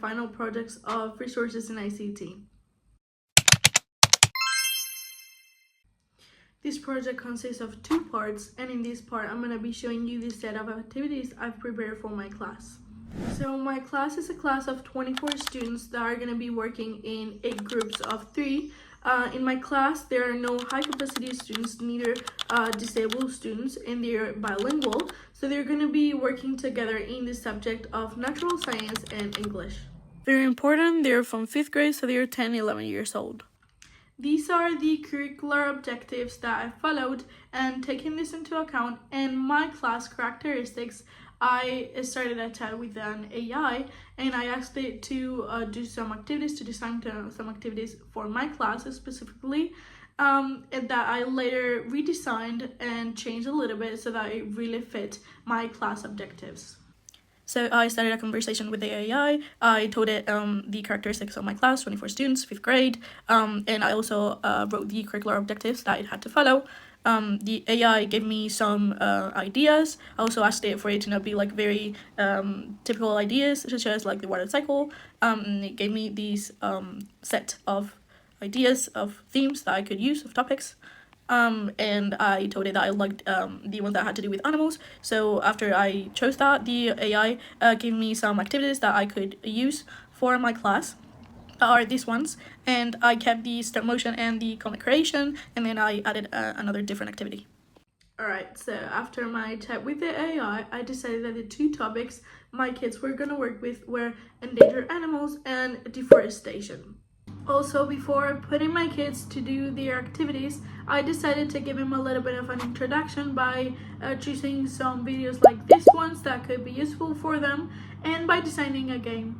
final projects of resources in ICT. This project consists of 2 parts, and in this part I'm going to be showing you the set of activities I've prepared for my class. So my class is a class of 24 students that are going to be working in 8 groups of 3. In my class, there are no high capacity students, neither disabled students, and they're bilingual. So they're going to be working together in the subject of natural science and English. Very important, they're from 5th grade, so they're 10, 11 years old. These are the curricular objectives that I followed, and taking this into account and my class characteristics, I started a chat with an AI, and I asked it to do some activities, to design some activities for my class specifically, and that I later redesigned and changed a little bit so that it really fit my class objectives. So I started a conversation with the AI. I told it the characteristics of my class, 24 students, 5th grade, and I also wrote the curricular objectives that it had to follow. The AI gave me some ideas. I also asked it for it to not be like very typical ideas, such as like the water cycle. It gave me these set of ideas of themes that I could use, of topics. And I told it that I liked the ones that had to do with animals. So after I chose that, the AI gave me some activities that I could use for my class. Are these ones, and I kept the stop motion and the comic creation, and then I added another different activity. Alright, so after my chat with the AI, I decided that the 2 topics my kids were going to work with were endangered animals and deforestation. Also, before putting my kids to do their activities, I decided to give them a little bit of an introduction by choosing some videos like these ones that could be useful for them, and by designing a game.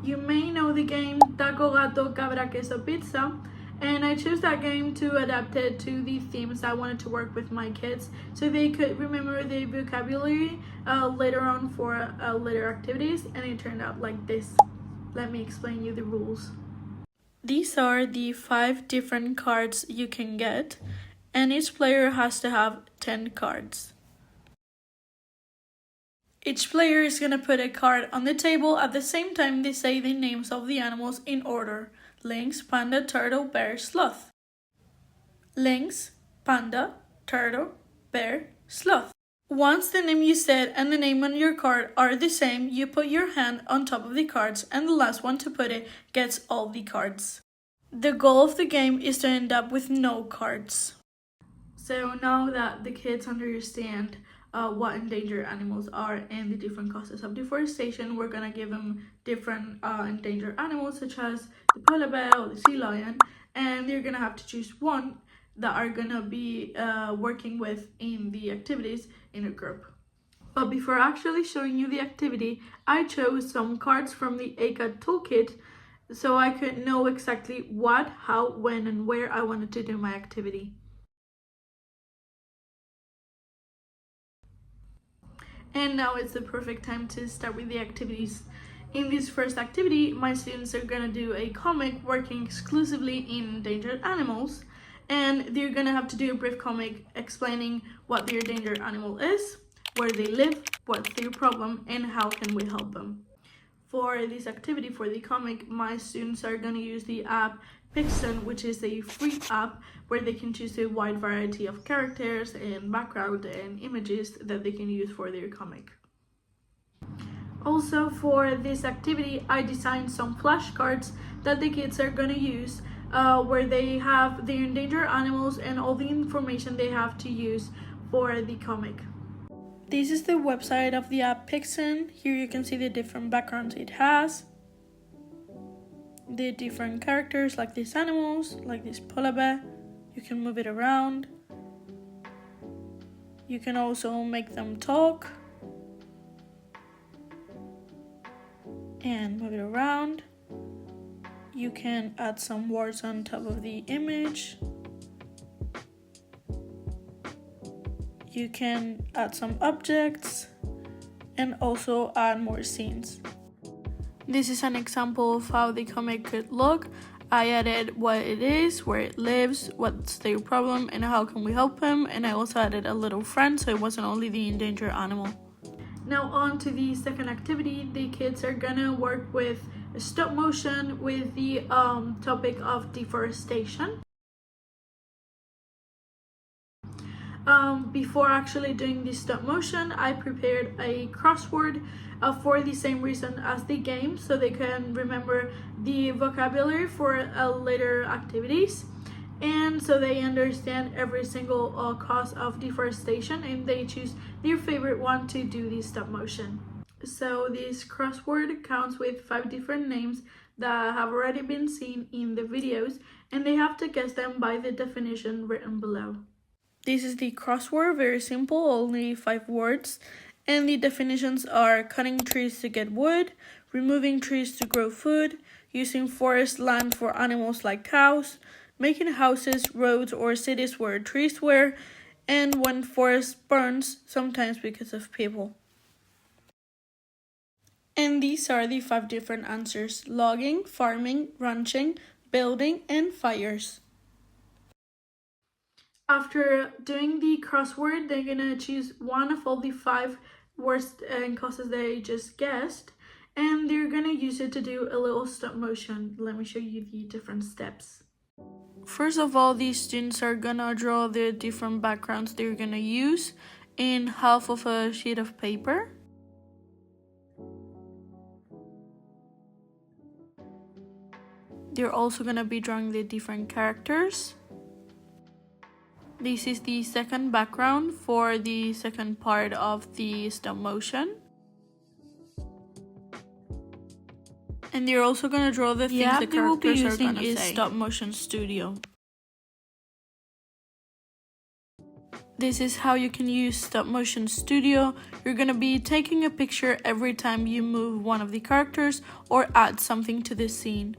You may know the game Taco, Gato, Cabra, Queso, Pizza, and I chose that game to adapt it to the themes I wanted to work with my kids so they could remember the vocabulary later on for later activities, and it turned out like this. Let me explain you the rules. These are the 5 different cards you can get, and each player has to have 10 cards. Each player is going to put a card on the table at the same time they say the names of the animals in order: lynx, panda, turtle, bear, sloth. Lynx, panda, turtle, bear, sloth. Once the name you said and the name on your card are the same, you put your hand on top of the cards, and the last one to put it gets all the cards. The goal of the game is to end up with no cards. So now that the kids understand what endangered animals are and the different causes of deforestation, we're gonna give them different endangered animals such as the polar bear or the sea lion, and they're gonna have to choose one that are gonna be working with in the activities in a group. But before actually showing you the activity, I chose some cards from the ACAD toolkit so I could know exactly what, how, when, and where I wanted to do my activity. And now it's the perfect time to start with the activities. In this first activity, my students are gonna do a comic working exclusively in endangered animals, and they're gonna have to do a brief comic explaining what their endangered animal is, where they live, what's their problem, and how can we help them. For this activity, for the comic, my students are gonna use the app Pixton, which is a free app where they can choose a wide variety of characters and background and images that they can use for their comic. Also, for this activity, I designed some flashcards that the kids are gonna use where they have their endangered animals and all the information they have to use for the comic. This is the website of the app Pixton. Here you can see the different backgrounds it has, the different characters like these animals, like this polar bear. You can move it around. You can also make them talk and move it around. You can add some words on top of the image. You can add some objects and also add more scenes. This is an example of how the comic could look. I added what it is, where it lives, what's their problem, and how can we help them. And I also added a little friend, so it wasn't only the endangered animal. Now on to the second activity. The kids are gonna work with stop motion with the topic of deforestation. Before actually doing the stop motion, I prepared a crossword for the same reason as the game, so they can remember the vocabulary for later activities, and so they understand every single cause of deforestation and they choose their favorite one to do the stop motion. So this crossword counts with 5 different names that have already been seen in the videos, and they have to guess them by the definition written below. This is the crossword, very simple, only 5 words. And the definitions are cutting trees to get wood, removing trees to grow food, using forest land for animals like cows, making houses, roads, or cities where trees were, and when forest burns, sometimes because of people. And these are the 5 different answers: logging, farming, ranching, building, and fires. After doing the crossword, they're gonna choose one of all the 5 words and causes they just guessed, and they're gonna use it to do a little stop motion. Let me show you the different steps. First of all, these students are gonna draw the different backgrounds they're gonna use in half of a sheet of paper. They're also gonna be drawing the different characters. This is the second background for the second part of the stop motion. And they're also going to draw the things the characters are going to say. Stop Motion Studio. This is how you can use Stop Motion Studio. You're going to be taking a picture every time you move one of the characters or add something to the scene.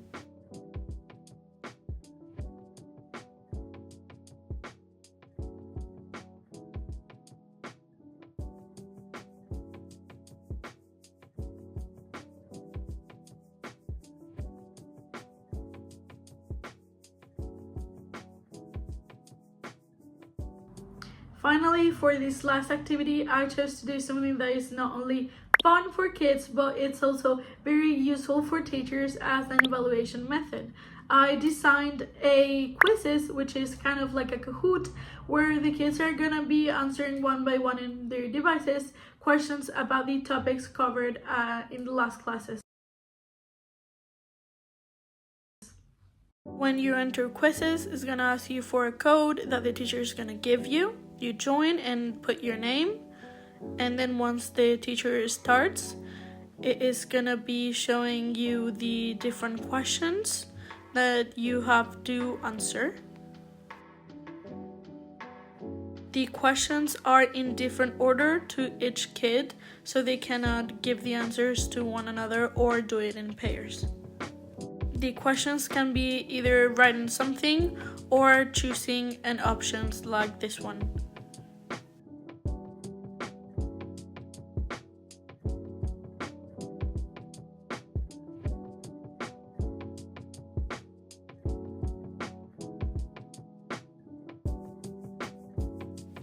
Finally, for this last activity, I chose to do something that is not only fun for kids, but it's also very useful for teachers as an evaluation method. I designed a quizzes, which is kind of like a Kahoot, where the kids are gonna be answering one by one in their devices questions about the topics covered in the last classes. When you enter quizzes, it's gonna ask you for a code that the teacher is gonna give you. You join and put your name, and then once the teacher starts, it is gonna be showing you the different questions that you have to answer. The questions are in different order to each kid, so they cannot give the answers to one another or do it in pairs. The questions can be either writing something or choosing an options like this one.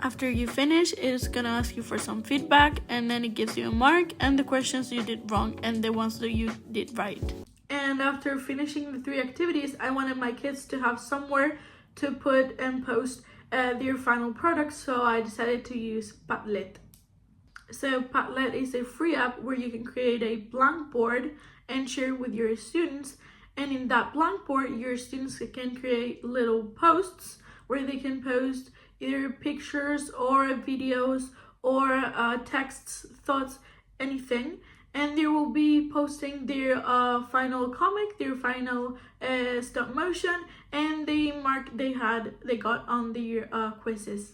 After you finish, it's gonna ask you for some feedback, and then it gives you a mark and the questions you did wrong and the ones that you did right. And after finishing the 3 activities, I wanted my kids to have somewhere to put and post their final product, so I decided to use Padlet. So Padlet is a free app where you can create a blank board and share with your students, and in that blank board, your students can create little posts where they can post either pictures or videos or texts, thoughts, anything. And they will be posting their final comic, their final stop motion, and the mark they got on their quizzes.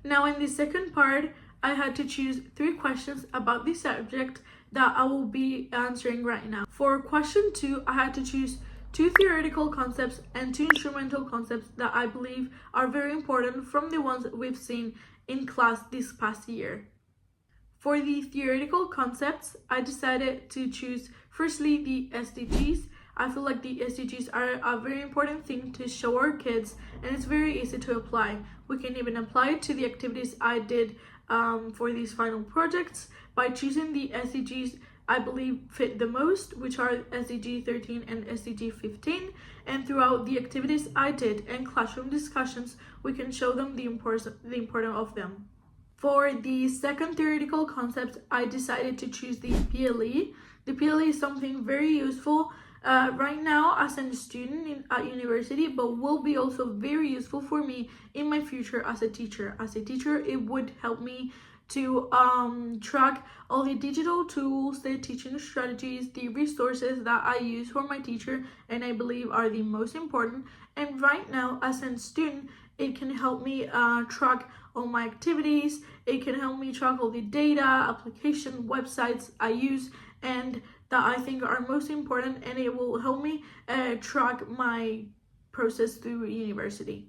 Now in the second part, I had to choose 3 questions about the subject that I will be answering right now. For question 2, I had to choose 2 theoretical concepts and 2 instrumental concepts that I believe are very important from the ones that we've seen in class this past year. For the theoretical concepts, I decided to choose firstly the SDGs. I feel like the SDGs are a very important thing to show our kids, and it's very easy to apply. We can even apply it to the activities I did for these final projects by choosing the SDGs I believe fit the most, which are SDG 13 and SDG 15. And throughout the activities I did and classroom discussions, we can show them the importance of them. For the second theoretical concept, I decided to choose the PLE. The PLE is something very useful right now as a student at university, but will be also very useful for me in my future as a teacher. As a teacher, it would help me to track all the digital tools, the teaching strategies, the resources that I use for my teacher, and I believe are the most important. And right now, as a student, it can help me track all my activities. It can help me track all the data, application, websites I use, and that I think are most important, and it will help me track my process through university.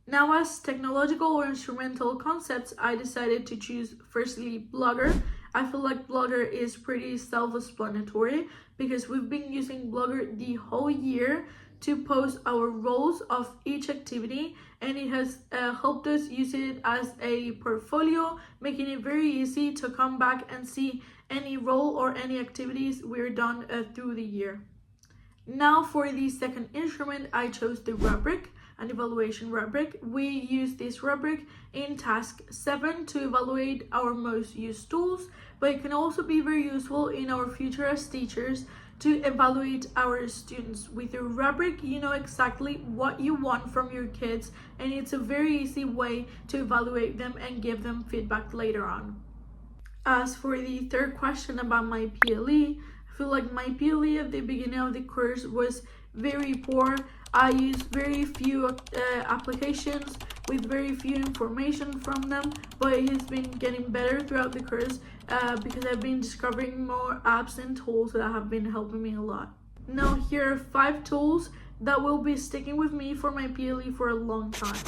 Now, as technological or instrumental concepts, I decided to choose firstly Blogger. I feel like Blogger is pretty self-explanatory because we've been using Blogger the whole year to post our roles of each activity, and it has helped us use it as a portfolio, making it very easy to come back and see any role or any activities we're done through the year. Now for the second instrument, I chose the rubric, an evaluation rubric. We use this rubric in task 7 to evaluate our most used tools, but it can also be very useful in our future as teachers to evaluate our students. With your rubric, you know exactly what you want from your kids, and it's a very easy way to evaluate them and give them feedback later on. As for the third question about my PLE, I feel like my PLE at the beginning of the course was very poor. I used very few applications with very few information from them, but it has been getting better throughout the course because I've been discovering more apps and tools that have been helping me a lot. Now here are 5 tools that will be sticking with me for my PLE for a long time.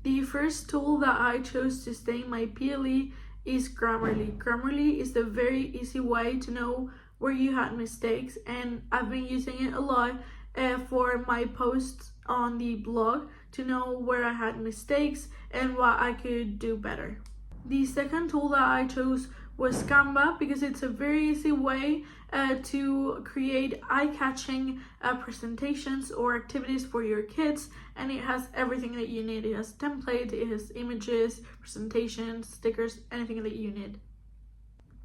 The first tool that I chose to stay in my PLE is Grammarly. Grammarly is a very easy way to know where you had mistakes, and I've been using it a lot for my posts on the blog to know where I had mistakes and what I could do better. The second tool that I chose was Canva because it's a very easy way to create eye-catching presentations or activities for your kids, and it has everything that you need. It has templates, it has images, presentations, stickers, anything that you need.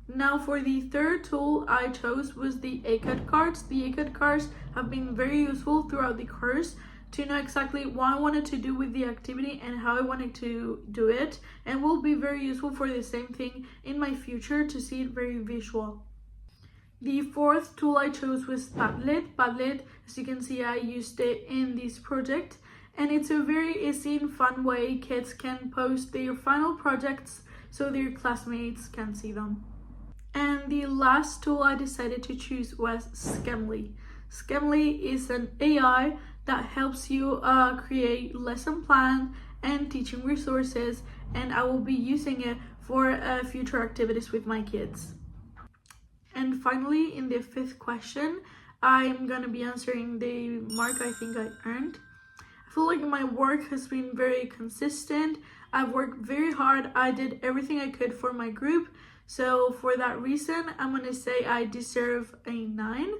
Now for the third tool I chose was the ACAD cards. The ACAD cards have been very useful throughout the course to know exactly what I wanted to do with the activity and how I wanted to do it, and will be very useful for the same thing in my future to see it very visual. The fourth tool I chose was Padlet. Padlet, as you can see, I used it in this project, and it's a very easy and fun way kids can post their final projects so their classmates can see them. And the last tool I decided to choose was Scamly. Scamly is an AI that helps you create lesson plans and teaching resources, and I will be using it for future activities with my kids. And finally, in the fifth question, I'm gonna be answering the mark I think I earned. I feel like my work has been very consistent. I've worked very hard. I did everything I could for my group. So for that reason, I'm gonna say I deserve a 9.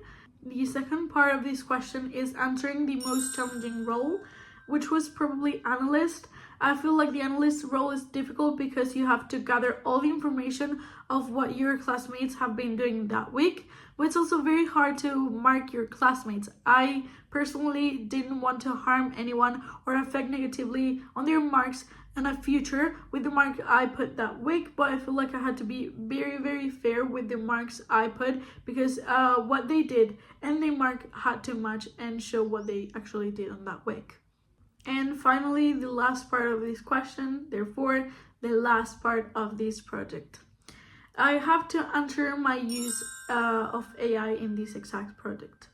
The second part of this question is answering the most challenging role, which was probably analyst. I feel like the analyst role is difficult because you have to gather all the information of what your classmates have been doing that week, but it's also very hard to mark your classmates. I personally didn't want to harm anyone or affect negatively on their marks in a future with the mark I put that week, but I feel like I had to be very, very fair with the marks I put because what they did and the mark had to match and show what they actually did on that week. And finally, the last part of this question, therefore, the last part of this project. I have to answer my use of AI in this exact project.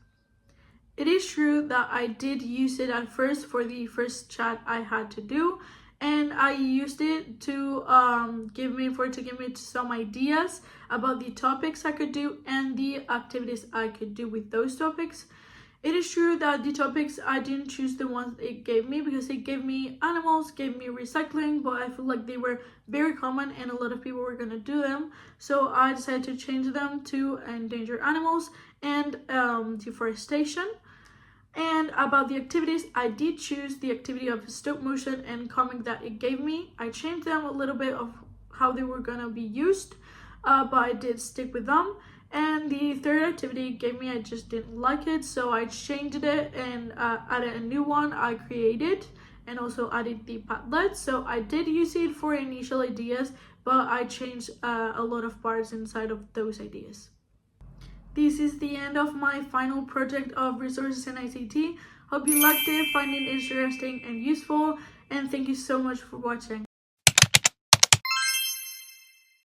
It is true that I did use it at first for the first chat I had to do, and I used it to give me some ideas about the topics I could do and the activities I could do with those topics. It is true that the topics, I didn't choose the ones it gave me because it gave me animals, gave me recycling, but I feel like they were very common and a lot of people were gonna do them. So I decided to change them to endangered animals and deforestation. And about the activities, I did choose the activity of stop motion and comic that it gave me. I changed them a little bit of how they were gonna be used, but I did stick with them. And the third activity it gave me, I just didn't like it, so I changed it and added a new one I created, and also added the Padlet. So I did use it for initial ideas, but I changed a lot of parts inside of those ideas. This is the end of my final project of resources in ICT. Hope you liked it, find it interesting and useful, and thank you so much for watching.